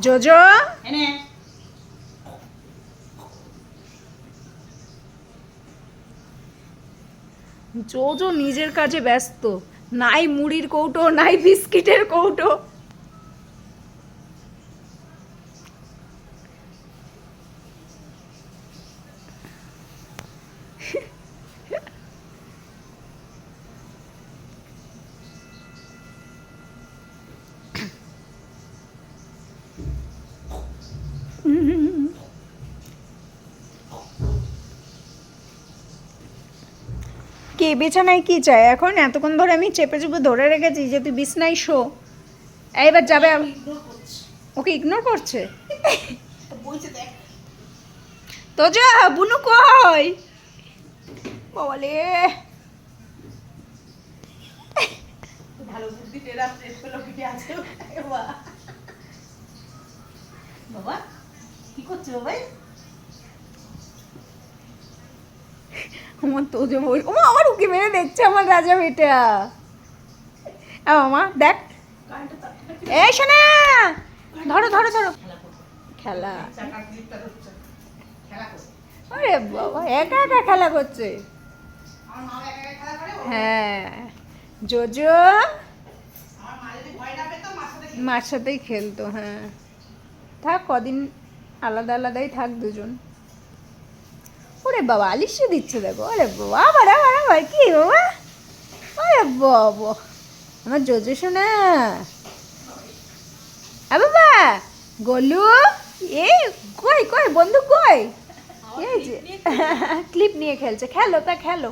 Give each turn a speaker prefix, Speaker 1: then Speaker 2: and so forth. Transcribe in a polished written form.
Speaker 1: JoJo JoJo নিজের কাজে ব্যস্ত, নাই মুড়ির কৌটো নাই বিস্কিটের কৌটো। কে বিছানায় কি চায় এখন? এতক্ষণ ধরে আমি চেপে চেপে ধরে রেখেছি যে তুই বিছনায় শো। এইবার যাবে। ওকে ইগনোর করছে। তো যা বুনু কই বলে
Speaker 2: ভালো বুদ্ধি টেরা প্রেস পেলো পিঠে আছে বাবা। কি করছো ভাই?
Speaker 1: আমার তোজো বই ও আমার উকি মেরে দেখছে আমার রাজা বেটা। আমা দেখ এই শোনা, ধরো ধরো ধরো খেলা। আরে বাবা একা একা খেলা করছে। হ্যাঁ জোজো মার সাথেই খেলতো। হ্যাঁ থাক কদিন আলাদা আলাদাই থাক দুজন। ওরে বাবা আলিশে দিচ্ছে দেখো। আরে বাবা বাড়া বাড়া ভাই কি বাবা। আরে বাবা আমার জোজো শোনা। বাবা গোলু এই কই কই বন্ধু কই? এই যে ক্লিপ নিয়ে খেলছে। খেলো তা খেলো।